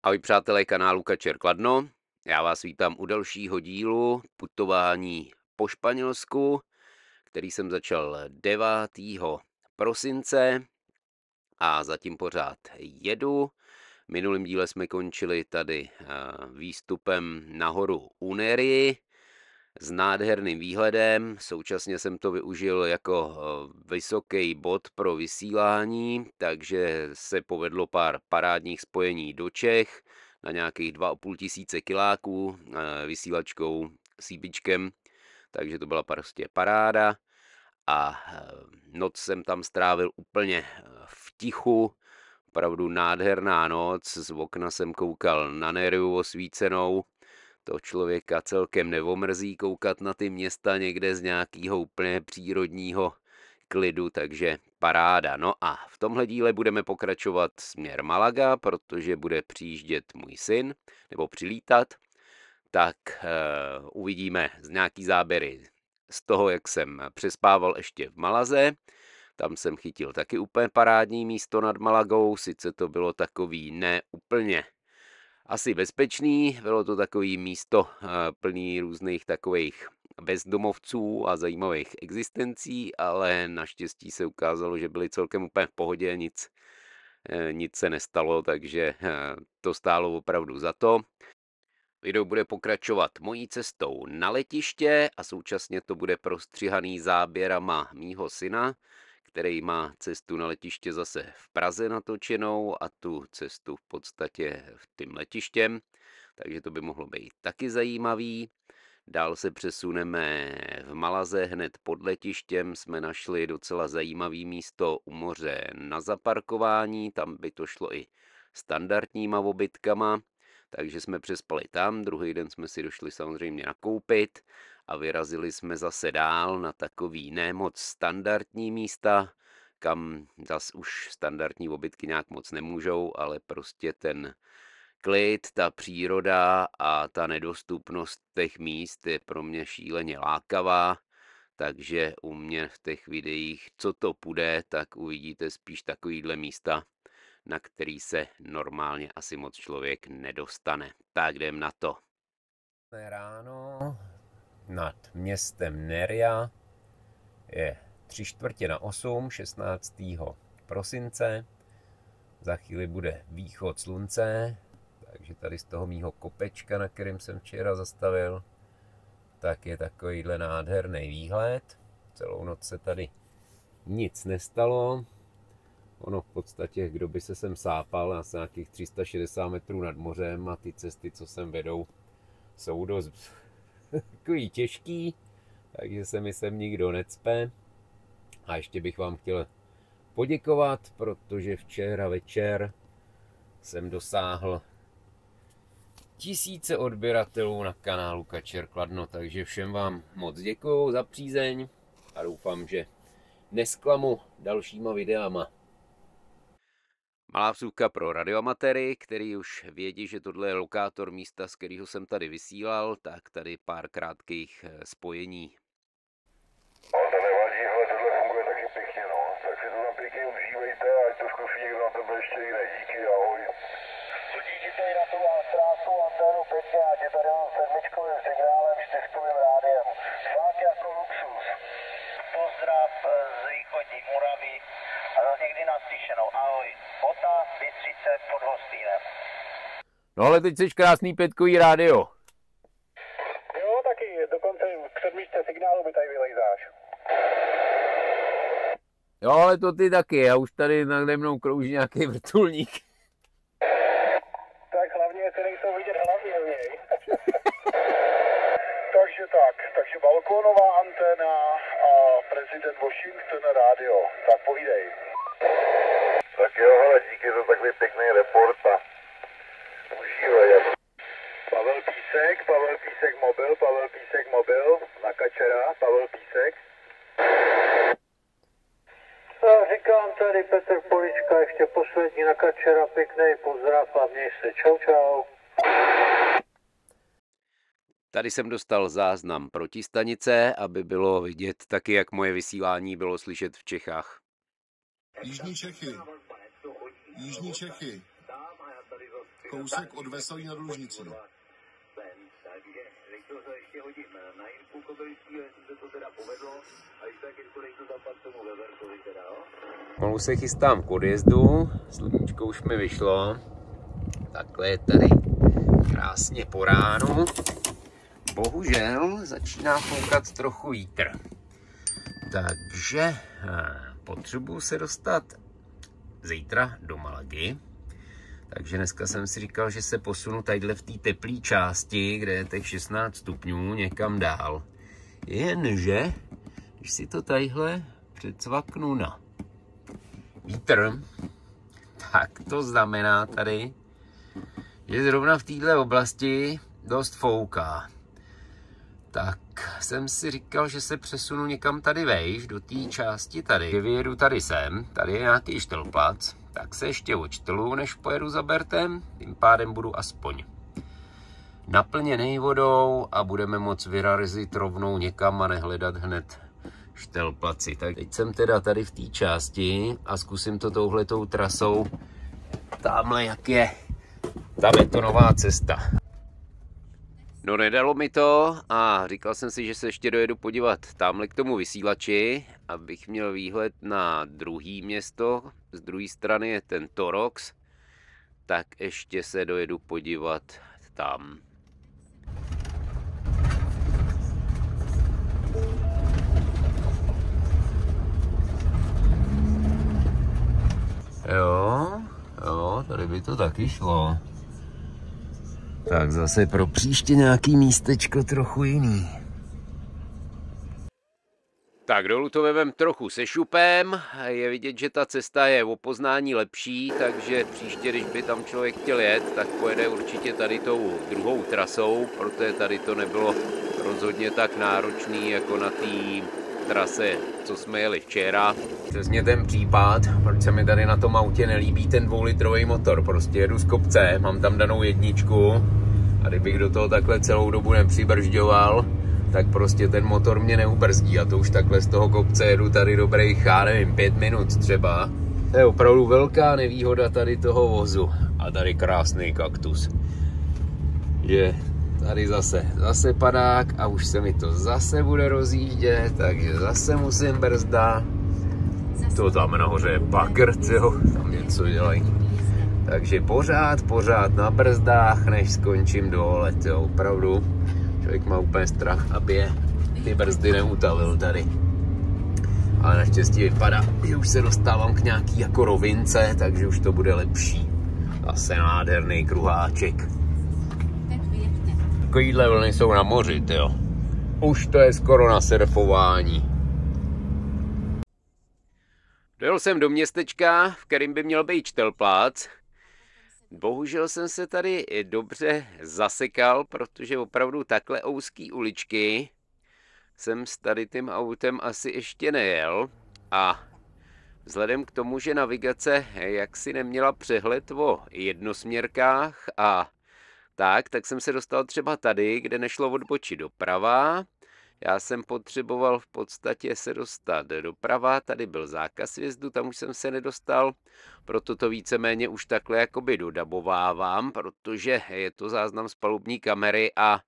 Ahoj přátelé kanálu Kačer Kladno, já vás vítám u dalšího dílu putování po Španělsku, který jsem začal 9. prosince a zatím pořád jedu. V minulém díle jsme končili tady výstupem nahoru Unery s nádherným výhledem. Současně jsem to využil jako vysoký bod pro vysílání, takže se povedlo pár parádních spojení do Čech na nějakých 2500 kiláků vysílačkou CBčkem, takže to byla prostě paráda. A noc jsem tam strávil úplně v tichu, opravdu nádherná noc, z okna jsem koukal na Neriu osvícenou. To člověka celkem nevomrzí koukat na ty města někde z nějakého úplně přírodního klidu, takže paráda. No a v tomhle díle budeme pokračovat směr Malaga, protože bude přijíždět můj syn, nebo přilítat, tak uvidíme z nějaký záběry z toho, jak jsem přespával ještě v Malaze. Tam jsem chytil taky úplně parádní místo nad Malagou, sice to bylo takový ne úplně asi bezpečný, bylo to takový místo plný různých takových bezdomovců a zajímavých existencí, ale naštěstí se ukázalo, že byli celkem úplně v pohodě, nic se nestalo, takže to stálo opravdu za to. Video bude pokračovat mojí cestou na letiště a současně to bude prostřihaný záběrama mýho syna, který má cestu na letiště zase v Praze natočenou a tu cestu v podstatě tím letištěm, takže to by mohlo být taky zajímavý. Dál se přesuneme v Malaze, hned pod letištěm jsme našli docela zajímavý místo u moře na zaparkování, tam by to šlo i standardníma obytkama, takže jsme přespali tam, druhý den jsme si došli samozřejmě nakoupit a vyrazili jsme zase dál na takový nemoc standardní místa, kam zas už standardní obytky nějak moc nemůžou, ale prostě ten klid, ta příroda a ta nedostupnost těch míst je pro mě šíleně lákavá, takže u mě v těch videích, co to půjde, tak uvidíte spíš takovýhle místa, na který se normálně asi moc člověk nedostane. Tak jdem na to. Ráno nad městem Neria je 7:45, 16. prosince. Za chvíli bude východ slunce, takže tady z toho mýho kopečka, na kterém jsem včera zastavil, tak je takovýhle nádherný výhled. Celou noc se tady nic nestalo. Ono v podstatě, kdo by se sem sápal, asi nějakých 360 metrů nad mořem a ty cesty, co sem vedou, jsou dost takový těžký, takže se mi sem nikdo necpe. A ještě bych vám chtěl poděkovat, protože včera večer jsem dosáhl 1000 odběratelů na kanálu Kačer Kladno, takže všem vám moc děkuju za přízeň a doufám, že nesklamu dalšíma videama. Malá vsuvka pro radioamatéry, který už vědí, že tohle je lokátor místa, z kterého jsem tady vysílal, tak tady pár krátkých spojení. No, to nevadí, hele, tohle funguje taky pěkně, no. Tak si to tam pěkně užívejte, ať to zkusí někdo na tebe ještě jiné. Díky, ahoj. Sudí ti tady na tu krásnou anténu pěkně, ať je tady mám 7 signálem, 4 rádiem. Fakt jako luxus. Pozdrav z východní Moravy, někdy naslyšenou, ahoj. Bota, Bystřice pod Hostýnem. No ale teď jsi krásný pětkový rádio. Jo, taky, dokonce k 7 signálu mi tady vylejzáš. Jo, ale to ty taky, a už tady nade mnou krouží nějaký vrtulník. Tak hlavně, jestli nejsou vidět hlavně v něj. takže balkónová anténa a prezident Washington rádio. Tak povídej. Tak jo, hele, díky za takový pěkný report a užívej. Pavel Písek mobil, na Kačera, Pavel Písek. Říkám tady Petr Polička, ještě poslední na Kačera, pěkný pozdrav a měj se, čau. Tady jsem dostal záznam protistanice, aby bylo vidět taky, jak moje vysílání bylo slyšet v Čechách. Jižní Čechy. kousek od Veselí nad Lužnicí. Takže rychlo ještě hodím na Jirku Kobylickýho, jestli se to teda povedlo. A když tak Jirku, dej to zapad tomu Weberkovi teda, jo? Pomalu se chystám k odjezdu, sluníčko už mi vyšlo. Takhle je tady krásně po ránu. Bohužel začíná foukat trochu vítr. Takže potřebuji se dostat zítra do Malagy. Takže dneska jsem si říkal, že se posunu tadyhle v té teplé části, kde je těch 16 stupňů, někam dál. Jenže, když si to tadyhle předsvaknu na vítr, tak to znamená tady, že zrovna v této oblasti dost fouká. Tak jsem si říkal, že se přesunu někam tady vejš, do té části tady. Že vyjedu tady sem, tady je nějaký štelplac, tak se ještě odštelu, než pojedu za Bertem, tím pádem budu aspoň naplněný vodou a budeme moct vyrazit rovnou někam a nehledat hned štelplaci. Tak teď jsem teda tady v té části a zkusím to touhletou trasou. Tamhle jak je ta betonová cesta. No nedalo mi to a říkal jsem si, že se ještě dojedu podívat tamhle k tomu vysílači, abych měl výhled na druhý město. Z druhé strany je ten Torox, tak ještě se dojedu podívat tam. Jo, tady by to taky šlo. Tak zase pro příště nějaký místečko trochu jiný. Tak dolů to vem trochu se šupem, je vidět, že ta cesta je o poznání lepší, takže příště, když by tam člověk chtěl jet, tak pojede určitě tady tou druhou trasou, protože tady to nebylo rozhodně tak náročný jako na té trase, co jsme jeli včera. Přesně ten případ, proč se mi tady na tom autě nelíbí ten 2litrový motor, prostě jedu z kopce, mám tam danou jedničku a kdybych do toho takhle celou dobu nepřibržďoval, tak prostě ten motor mě neubrzdí a to už takhle z toho kopce jedu tady dobrých, já nevím, 5 minut třeba. To je opravdu velká nevýhoda tady toho vozu a tady krásný kaktus. Že tady zase padák a už se mi to zase bude rozjíždět, takže zase musím brzdat. To tam nahoře je bagr, jo, tam něco dělají. Takže pořád na brzdách, než skončím dole, jo, opravdu. Člověk má úplně strach, aby je ty brzdy neutavil tady. Ale naštěstí vypadá, že už se dostávám k nějaký jako rovince, takže už to bude lepší. Zase nádherný kruháček. Takovýhle vlny jsou na moři, jo. Už to je skoro na surfování. Dojel jsem do městečka, v kterém by měl být štelplác. Bohužel jsem se tady dobře zasekal, protože opravdu takhle úzký uličky jsem s tady tím autem asi ještě nejel. A vzhledem k tomu, že navigace jaksi neměla přehled o jednosměrkách a tak jsem se dostal třeba tady, kde nešlo odbočit doprava. Já jsem potřeboval v podstatě se dostat doprava, tady byl zákaz vjezdu, tam už jsem se nedostal, proto to víceméně už takhle jakoby dodabovávám, protože je to záznam z palubní kamery a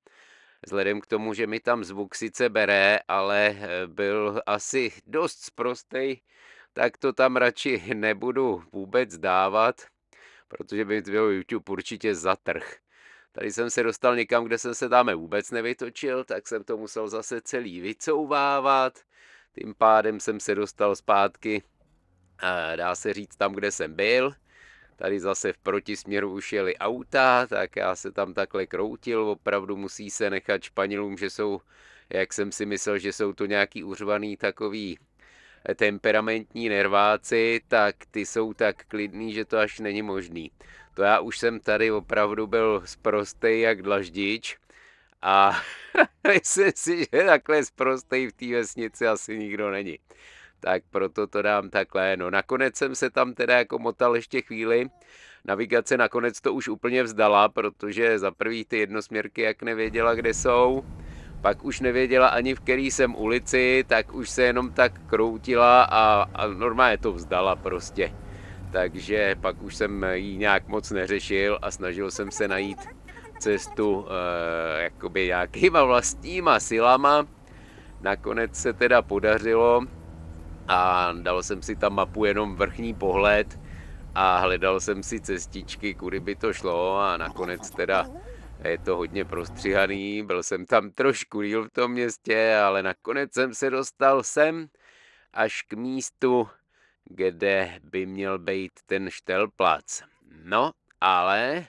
vzhledem k tomu, že mi tam zvuk sice bere, ale byl asi dost sprostej, tak to tam radši nebudu vůbec dávat, protože by mi YouTube určitě zatrhl. Tady jsem se dostal někam, kde jsem se tam vůbec nevytočil, tak jsem to musel zase celý vycouvávat. Tím pádem jsem se dostal zpátky, dá se říct, tam, kde jsem byl. Tady zase v protisměru už jeli auta, tak já se tam takhle kroutil. Opravdu musí se nechat Španělům, že jsou, jak jsem si myslel, že jsou to nějaký uřvaný takový temperamentní nerváci, tak ty jsou tak klidný, že to až není možný. To já už jsem tady opravdu byl sprostej jak dlaždič a myslím si, že takhle sprostej v té vesnici asi nikdo není. Tak proto to dám takhle. No nakonec jsem se tam teda jako motal ještě chvíli. Navigace nakonec to už úplně vzdala, protože za prvý ty jednosměrky jak nevěděla, kde jsou. Pak už nevěděla ani v který jsem ulici, tak už se jenom tak kroutila a normálně to vzdala prostě. takže pak už jsem ji nějak moc neřešil a snažil jsem se najít cestu jakoby nějakýma vlastníma silama. Nakonec se teda podařilo a dal jsem si tam mapu jenom vrchní pohled a hledal jsem si cestičky, kudy by to šlo a nakonec teda je to hodně prostříhaný, byl jsem tam trošku díl v tom městě, ale nakonec jsem se dostal sem až k místu, kde by měl být ten Štelplac. No, ale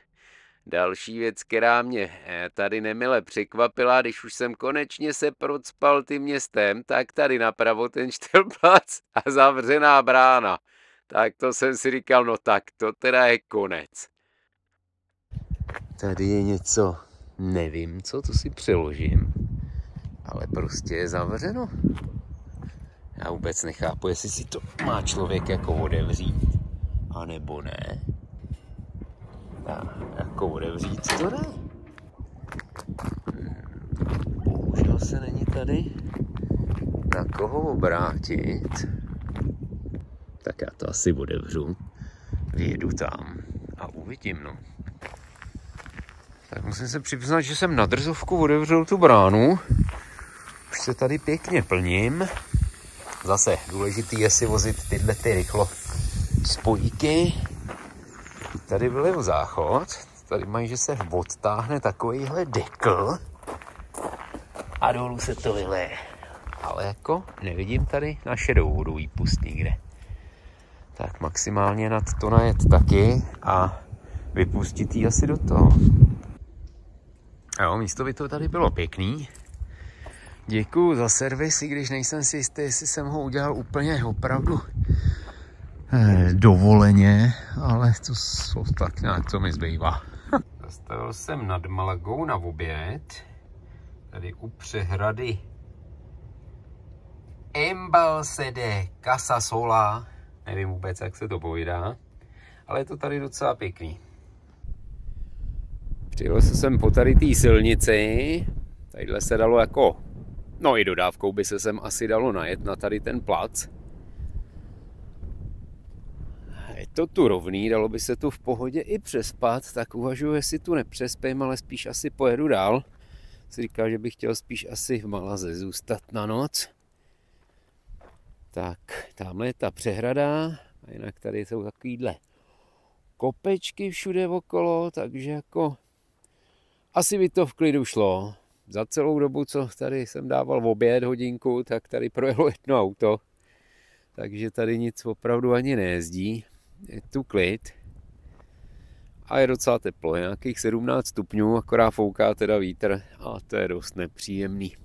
další věc, která mě tady nemile překvapila, když už jsem konečně se procpal tím městem, tak tady napravo ten Štelplac a zavřená brána. Tak to jsem si říkal, no tak to teda je konec. Tady je něco, nevím, co to si přeložím, ale prostě je zavřeno. Já vůbec nechápu, jestli si to má člověk jako otevřít, anebo ne. Jako otevřít to ne. Bohužel se není tady na koho obrátit. Tak já to asi otevřu. Vyjedu tam a uvidím, no. Tak musím se přiznat, že jsem na drzovku otevřel tu bránu. Už se tady pěkně plním. Zase důležitý je si vozit tyhle ty rychlo spojíky. Tady byl záchod. Tady mají, že se odtáhne takovýhle dekl. A dolů se to vyleje. Ale jako nevidím tady na šedou vodu výpust nikde. Tak maximálně nad to najet taky a vypustit ji asi do toho. Jo, místo by to tady bylo pěkný. Děkuju za servis, i když nejsem si jistý, jestli jsem ho udělal úplně opravdu dovoleně, ale to tak nějak to mi zbývá. Zastavil jsem nad Malagou na oběd, tady u přehrady Embalse de Casasola, nevím vůbec, jak se to povídá, ale je to tady docela pěkný. Přijel jsem po tady té silnici, tadyhle se dalo jako, no i dodávkou by se sem asi dalo najet na tady ten plac. Je to tu rovný, dalo by se tu v pohodě i přespat, tak uvažuji, jestli tu nepřespím, ale spíš asi pojedu dál. Si říkal, že bych chtěl spíš asi v Malaze zůstat na noc. Tak, tamhle je ta přehrada a jinak tady jsou takovýhle kopečky všude okolo, takže jako asi by to v klidu šlo. Za celou dobu, co tady jsem dával v oběd hodinku, tak tady projelo jedno auto. Takže tady nic opravdu ani nejezdí. Je tu klid. A je docela teplo, nějakých 17 stupňů, akorát fouká teda vítr a to je dost nepříjemný.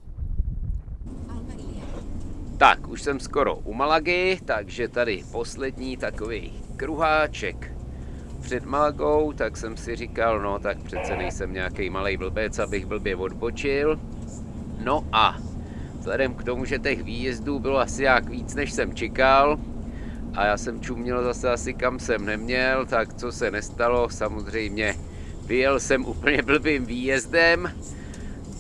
Tak, už jsem skoro u Malagy, takže tady poslední takový kruháček před Malagou, tak jsem si říkal, no tak přece nejsem nějaký malej blbec, abych blbě odbočil. No a vzhledem k tomu, že těch výjezdů bylo asi jak víc, než jsem čekal, a já jsem čuměl zase asi kam jsem neměl, tak co se nestalo, samozřejmě vyjel jsem úplně blbým výjezdem,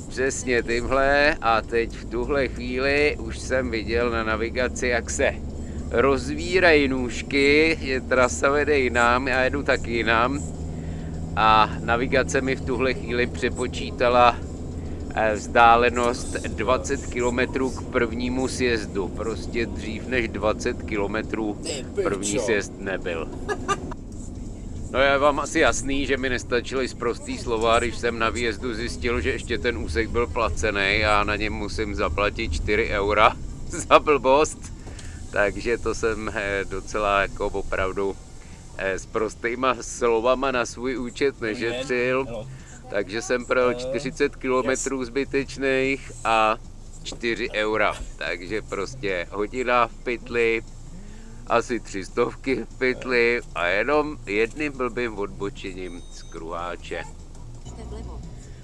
přesně tímhle, a teď v tuhle chvíli už jsem viděl na navigaci, jak se rozvírají nůžky, je trasa vede jinam, já jedu taky jinam a navigace mi v tuhle chvíli přepočítala vzdálenost 20 km k prvnímu sjezdu. Prostě dřív než 20 km první sjezd nebyl. No je vám asi jasný, že mi nestačily sprostý slova, když jsem na výjezdu zjistil, že ještě ten úsek byl placený a na něm musím zaplatit 4 eura za blbost. Takže to jsem docela jako opravdu s prostýma slovama na svůj účet nešetřil. Takže jsem projel 40 km zbytečných a 4 eura. Takže prostě hodina v pytli, asi 300 v pytli a jenom jedným blbým odbočením z kruháče.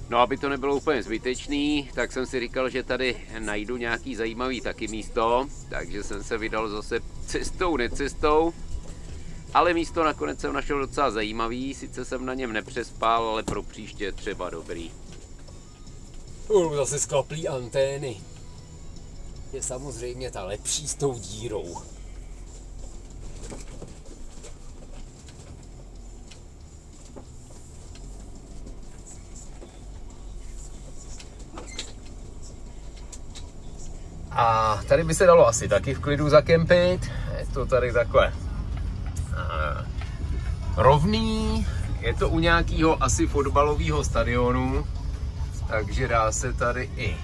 No, aby to nebylo úplně zbytečný, tak jsem si říkal, že tady najdu nějaký zajímavý taky místo, takže jsem se vydal zase cestou, necestou. Ale místo nakonec jsem našel docela zajímavý, sice jsem na něm nepřespal, ale pro příště třeba dobrý. Zase sklaplý antény. Je samozřejmě ta lepší s tou dírou. A tady by se dalo asi taky v klidu zakempit. Je to tady takhle rovný. Je to u nějakého asi fotbalového stadionu, takže dá se tady i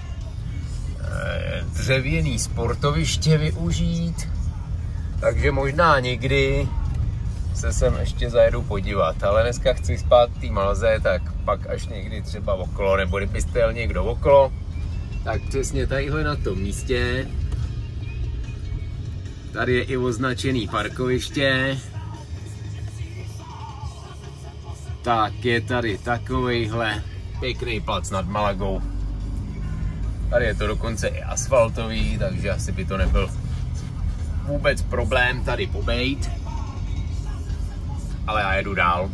dřevěný sportoviště využít. Takže možná někdy se sem ještě zajedu podívat, ale dneska chci spát v té Malaze, tak pak až někdy třeba okolo, nebo kdybyste jel někdo okolo, tak přesně tadyhle na tom místě. Tady je i označený parkoviště. Tak je tady takovejhle pěkný plac nad Malagou. Tady je to dokonce i asfaltový, takže asi by to nebyl vůbec problém tady pobejt. Ale já jedu dál.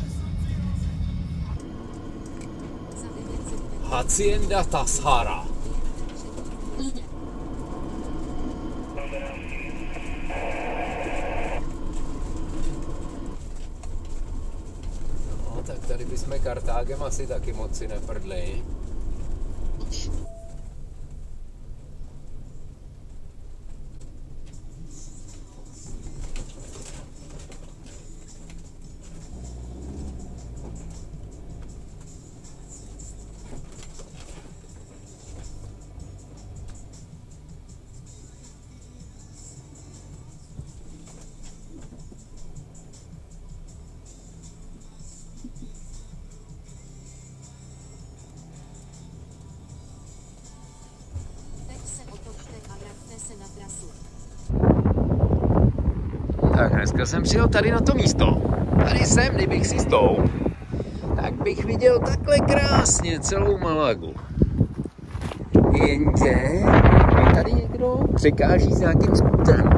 Hacienda Tashara. No, tak tady bychom Kartágem asi taky moc si neprdli. Tak dneska jsem přijel tady na to místo. Tady jsem, kdybych si stoupl, tak bych viděl takhle krásně celou Malagu. Jenže mi tady někdo překáží s nějakým skutem.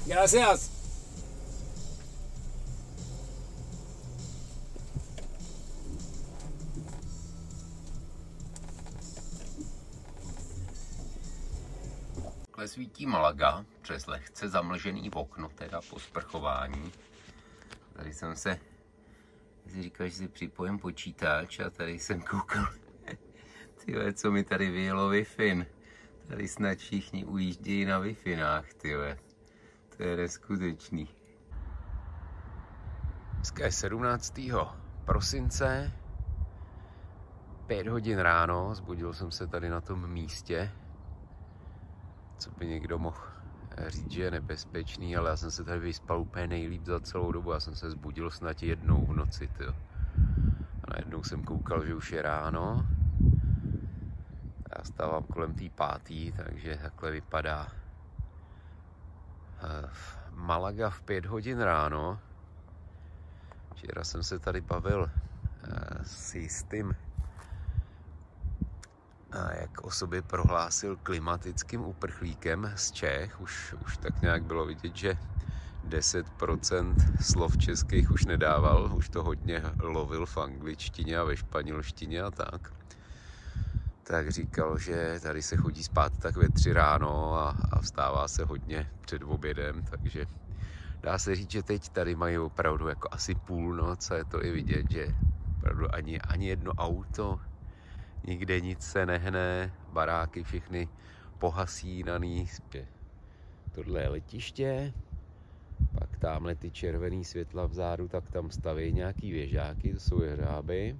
Gracias. Takhle svítí Malaga přes lehce zamlžený okno, teda po sprchování. Tady jsem se říkal, že si připojím počítač a tady jsem koukal, tyhle, co mi tady vyjelo Wi-Fi. Tady snad všichni ujíždějí na Wi-Finách, tyhle. To je neskutečný. Dneska je 17. prosince, 5 hodin ráno, zbudil jsem se tady na tom místě, co by někdo mohl říct, že je nebezpečný, ale já jsem se tady vyspal úplně nejlíp za celou dobu, já jsem se zbudil snad jednou v noci, tyjo. A najednou jsem koukal, že už je ráno. Já stávám kolem té 5, takže takhle vypadá Malaga v 5 hodin ráno. Včera jsem se tady bavil s jistým, jak o sobě prohlásil klimatickým uprchlíkem z Čech. Už tak nějak bylo vidět, že 10% slov českých už nedával, už to hodně lovil v angličtině a ve španělštině a tak. Tak říkal, že tady se chodí spát tak ve 3 ráno a vstává se hodně před obědem, takže dá se říct, že teď tady mají opravdu jako asi půlnoc a je to i vidět, že opravdu ani jedno auto, nikde nic se nehne, baráky všechny pohasínaný. Tohle je letiště, pak tamhle ty červený světla vzadu, tak tam staví nějaký věžáky, to jsou jeřáby.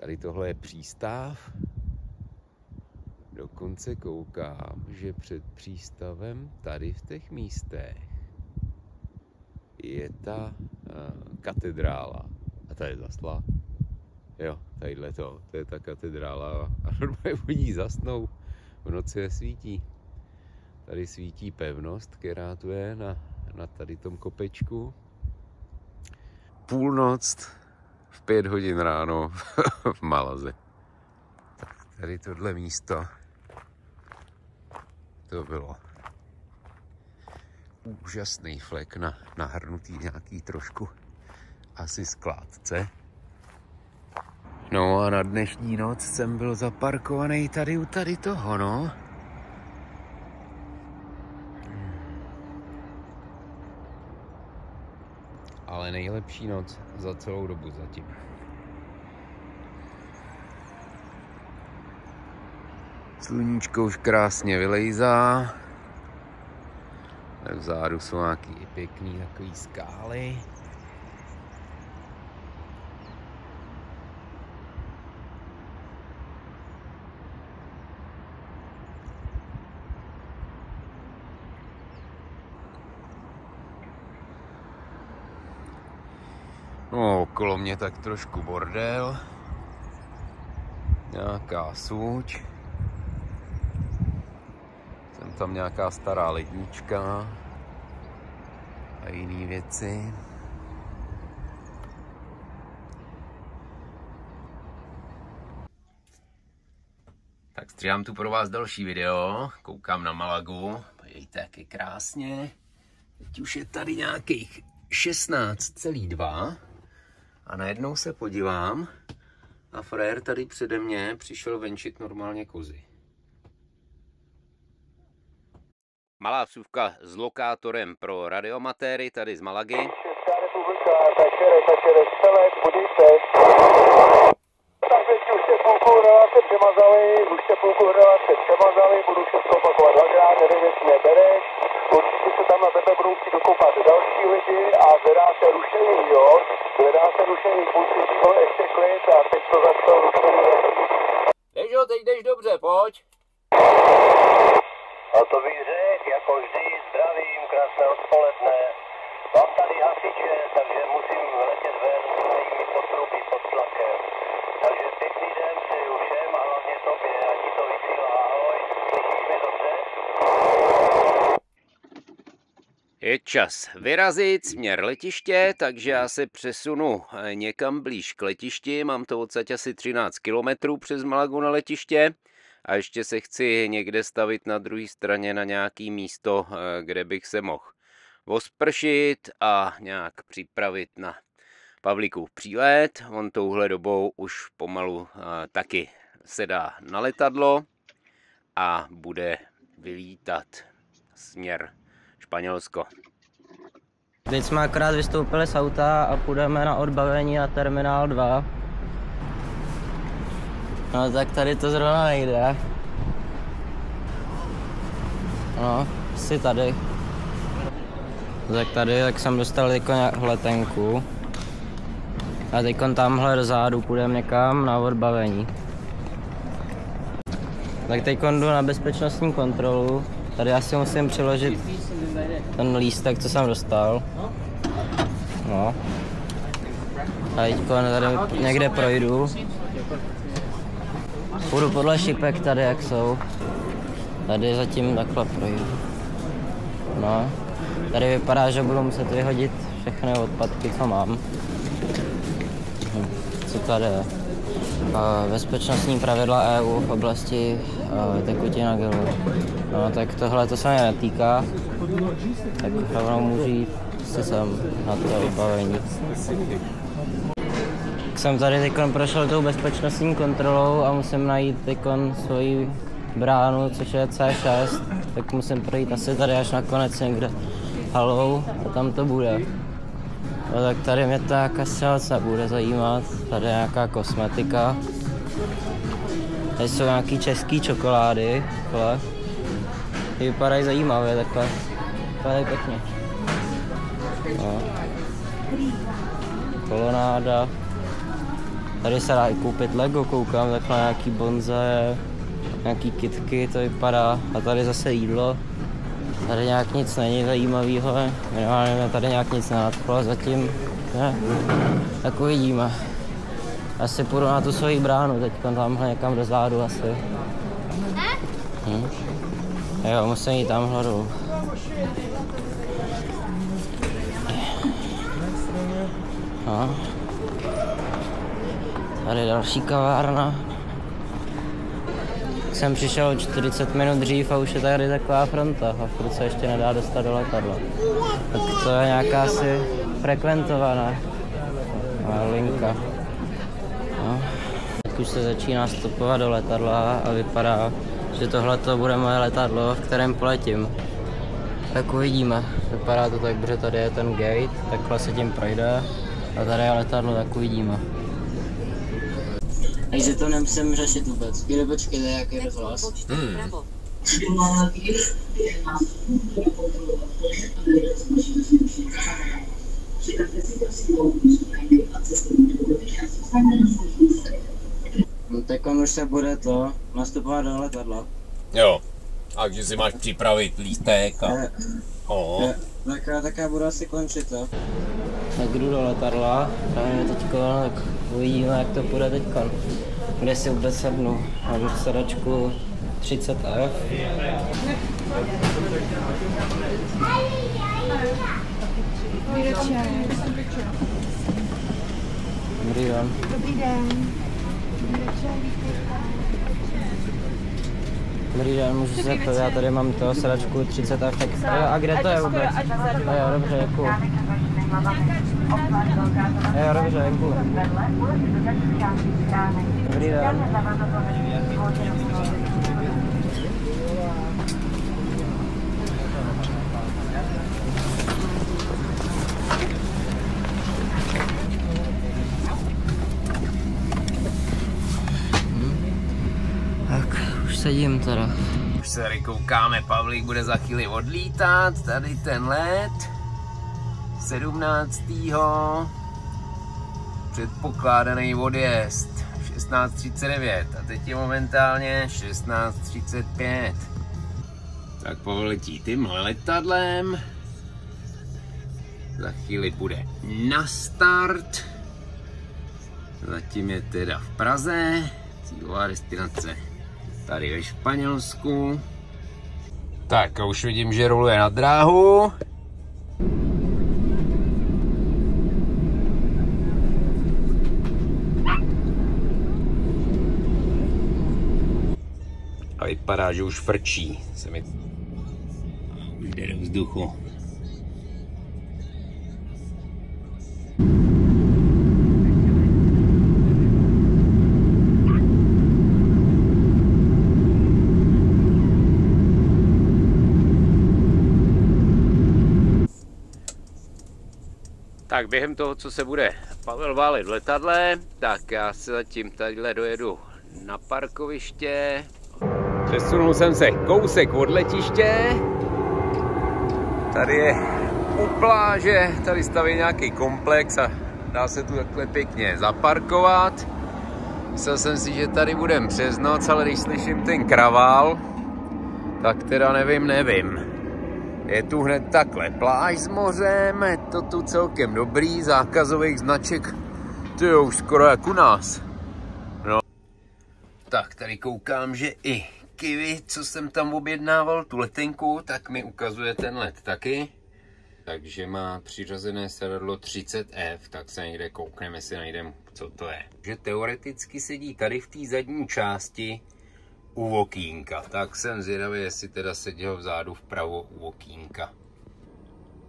Tady tohle je přístav. Dokonce koukám, že před přístavem tady v těch místech je ta katedrála. A ta je zasla. Jo, tadyhle to je ta katedrála a normálně v ní zasnou. V noci nesvítí. Tady svítí pevnost, která tu je na tady tom kopečku. Půlnoc v 5 hodin ráno v Malaze. Tak tady tohle místo, to bylo úžasný flek nahrnutý nějaký trošku asi skládce. No a na dnešní noc jsem byl zaparkovaný tady u tady toho, no. Ale nejlepší noc za celou dobu zatím. Sluníčko už krásně vylejzá. Vzadu jsou nějaký pěkný takový skály. No, okolo mě tak trošku bordel. Nějaká suč. Jsem tam nějaká stará lednička. A jiné věci. Tak stříhám tu pro vás další video. Koukám na Malagu. Podívejte, jak je krásně. Teď už je tady nějakých 16,2. A najednou se podívám a frajer tady přede mě přišel venčit normálně kozy. Malá vsuvka s lokátorem pro radiomatéry tady z Malagy. Česká republika, tačere, střelec, budíte. Takže už jste půlku relace přemazali, budu všechno opakovat dvakrát, nevím, jestli nebereš. Určitě se tam na tebe budou chtít dokoupat další lidi a zvedá se rušení, jo? Zvedá se rušení, půl si byl ještě klid a teď to začalo rušení. Dežo, teď jdeš dobře, pojď. A to bych řekl, jako vždy, zdravím, krásné odpoledne. Mám tady hasiče, takže musím letět ven, mají mi potrubí pod tlakem. Takže pěkný den přeju všem a hlavně tobě, a ti to vysílá, ahoj, slyšíš mě dobře? Je čas vyrazit směr letiště, takže já se přesunu někam blíž k letišti. Mám to odsaď asi 13 km přes Malagu na letiště. A ještě se chci někde stavit na druhé straně na nějaký místo, kde bych se mohl ospršit a nějak připravit na Pavlíkův přílet. On touhle dobou už pomalu taky sedá na letadlo a bude vylítat směr Španělsko. Teď jsme akorát vystoupili z auta a půjdeme na odbavení na terminál 2. No tak tady to zrovna nejde. No, asi tady. Tak tady, tak jsem dostal teďko letenku. A teďkon tamhle dozadu půjdeme někam na odbavení. Tak teďkon jdu na bezpečnostní kontrolu. Tady asi musím přiložit ten lístek, co jsem dostal. No. A teďkon tady někde projdu. Půjdu podle šipek tady, jak jsou. Tady zatím takhle projdu. No. Tady vypadá, že budu muset vyhodit všechny odpadky, co mám. Co tady je? Bezpečnostní pravidla EU v oblasti tekutin a gelů. No tak tohle to se mě netýká. Tak rovnou můžu jít si sem na to vybavení. Jsem tady teď prošel tou bezpečnostní kontrolou a musím najít teď svoji bránu, což je C6. Tak musím projít asi tady až nakonec někde halou a tam to bude. No tak tady mě to asi moc nebude zajímat. Tady je nějaká kosmetika. Tady jsou nějaký český čokolády. Takhle. Ty vypadají zajímavě takhle. Vypadají pěkně. No. Kolonáda. Tady se dá i koupit Lego, koukám, takhle nějaký bonze, nějaký kitky, to vypadá. A tady zase jídlo. Tady nějak nic není zajímavého, minimálně mě tady nějak nic nenadchlo zatím, ne? Tak uvidíme. Asi půjdu na tu svoji bránu, teďka tamhle někam dozadu asi. Jo, musím jít tamhle dolů. No. Tady další kavárna. Jsem přišel 40 minut dřív a už je tady taková fronta a furt se ještě nedá dostat do letadla. Tak to je nějaká asi frekventovaná linka. No. teď už se začíná vstupovat do letadla a vypadá, že tohle to bude moje letadlo, v kterém poletím. Tak uvidíme. Vypadá to tak, že tady je ten gate, takhle se tím projde a tady je letadlo, tak uvidíme. Takže to nemusím řešit vůbec. Chvíli počkejte, jaký je rozhlas. No tak on už se bude to nastupovat do letadla. Jo, takže si máš připravit lístek a... Tak já budu asi končit, jo. Tak jdu do letadla, právě teďko, tak uvidíme, jak to půjde teďko. Kde si vůbec sednu. Mám sedačku 30F. Dobrý den. Dobrý den. Dobrý den, můžu se zeptat, já tady mám to sedačku 30F, tak a kde to je vůbec? Jo, dobře, děkuju. Jo, dobře, děkuju. Dobrý den. Tak, už sedím teda. Už se tady koukáme, Pavlík bude za chvíli odlítat, tady ten let. 17. Předpokládaný odjezd 16:39 a teď je momentálně 16:35. Tak Pavel letí tímhle letadlem. Za chvíli bude na start. Zatím je teda v Praze, cílová destinace tady ve Španělsku. Tak a už vidím, že roluje na dráhu. A vypadá, že už frčí. Už jde do vzduchu. Tak během toho, co se bude Pavel válit v letadle, tak já se zatím tadyhle dojedu na parkoviště. Přesunul jsem se kousek od letiště. Tady je u pláže, tady staví nějaký komplex a dá se tu takhle pěkně zaparkovat. Myslel jsem si, že tady budem přes noc, ale když slyším ten kravál, tak teda nevím. Je tu hned takhle pláž s mořem, je to tu celkem dobrý, zákazových značek, to je už skoro jak u nás. No. Tak tady koukám, že i Kiwi, co jsem tam objednával, tu letenku, tak mi ukazuje ten let taky. Takže má přiřazené sedadlo 30F, tak se někde koukneme, jestli najdeme, co to je. Že teoreticky sedí tady v té zadní části u okýnka, tak jsem zvědavý, jestli teda seděl vzadu vpravo u okýnka.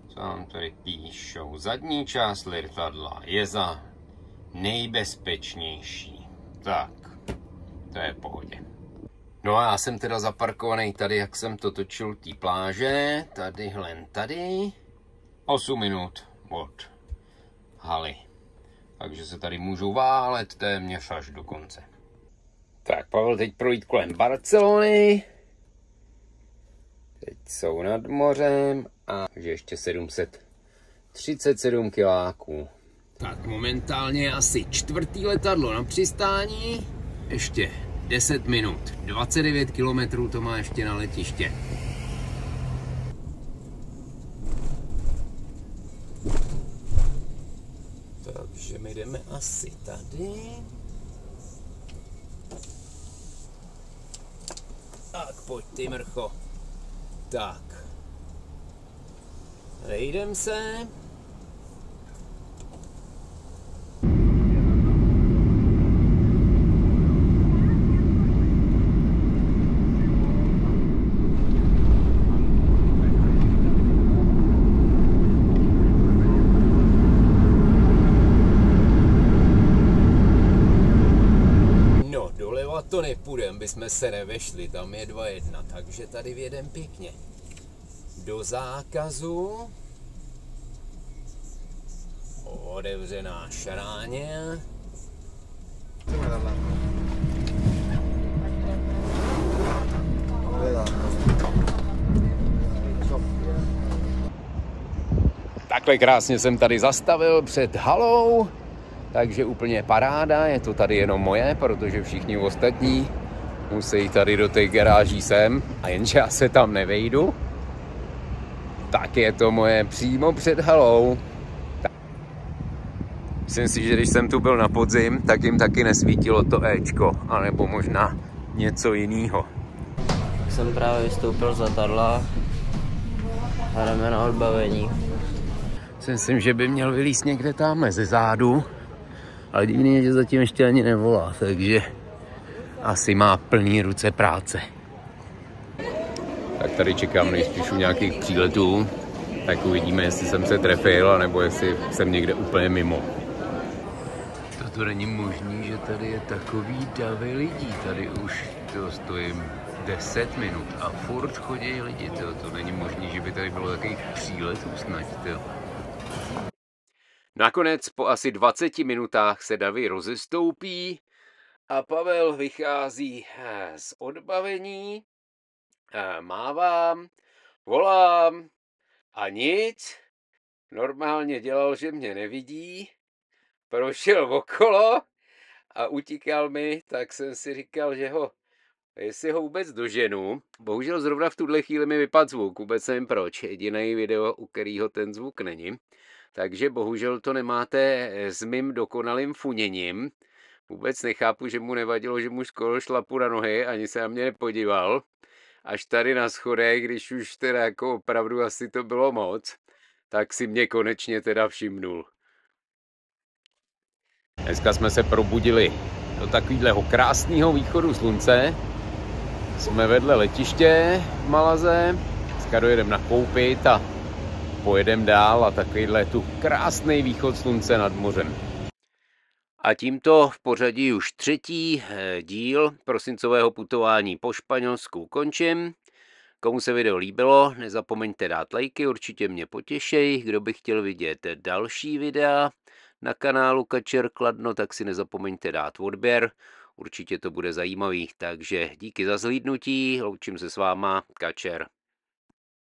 Co nám tady píšou? Zadní část letadla je za nejbezpečnější. Tak, to je v pohodě. No a já jsem teda zaparkovaný tady, jak jsem to točil té pláže, tady, 8 minut od haly. Takže se tady můžu válet téměř až do konce. Tak Pavel teď projít kolem Barcelony. Teď jsou nad mořem a takže ještě 737 kiláků. Tak momentálně asi čtvrtý letadlo na přistání. Ještě 10 minut, 29 kilometrů to má ještě na letiště. Takže my jdeme asi tady. Tak pojď ty mrcho. Tak. Vejdem se. to nepůjdem, bychom se nevešli, tam je 2:1, takže tady vjedem pěkně do zákazu. Otevřená šráně. Takhle krásně jsem tady zastavil před halou, takže úplně paráda, je to tady jenom moje, protože všichni ostatní musí tady do té garáží sem, a jenže já se tam nevejdu, tak je to moje přímo před halou. Myslím si, že když jsem tu byl na podzim, tak jim taky nesvítilo to Ečko, anebo možná něco jiného. Jsem právě vystoupil z letadla a jdeme na odbavení. Myslím, že by měl vylízt někde tamhle ze zádu, ale divný je, že zatím ještě ani nevolá, takže asi má plný ruce práce. Tak tady čekám nejspíš u nějakých příletů, tak uvidíme, jestli jsem se trefil, anebo jestli jsem někde úplně mimo. To není možný, že tady je takový davy lidí, tady už stojím 10 minut a furt chodí lidi, to není možný, že by tady bylo takových příletů snad. Nakonec po asi 20 minutách se davy rozestoupí a Pavel vychází z odbavení, mávám, volám a nic. Normálně dělal, že mě nevidí, prošel okolo a utíkal mi, tak jsem si říkal, že jestli ho vůbec doženu. Bohužel zrovna v tuhle chvíli mi vypadl zvuk, vůbec nevím proč, jediný video, u kterého ten zvuk není. Takže bohužel to nemáte s mým dokonalým funěním. Vůbec nechápu, že mu nevadilo, že mu skoro šlapu na nohy, ani se na mě nepodíval. Až tady na schodech, když už teda jako opravdu asi to bylo moc, tak si mě konečně teda všimnul. Dneska jsme se probudili do takového krásného východu slunce. Jsme vedle letiště v Malaze. Dneska dojedeme nakoupit a pojedeme dál a takovýhle tu krásný východ slunce nad mořem. A tímto v pořadí už třetí díl prosincového putování po Španělsku končím. Komu se video líbilo, nezapomeňte dát lajky, určitě mě potěšej. Kdo by chtěl vidět další videa na kanálu Kačer Kladno, tak si nezapomeňte dát odběr. Určitě to bude zajímavý, takže díky za zhlídnutí, loučím se s váma, Kačer.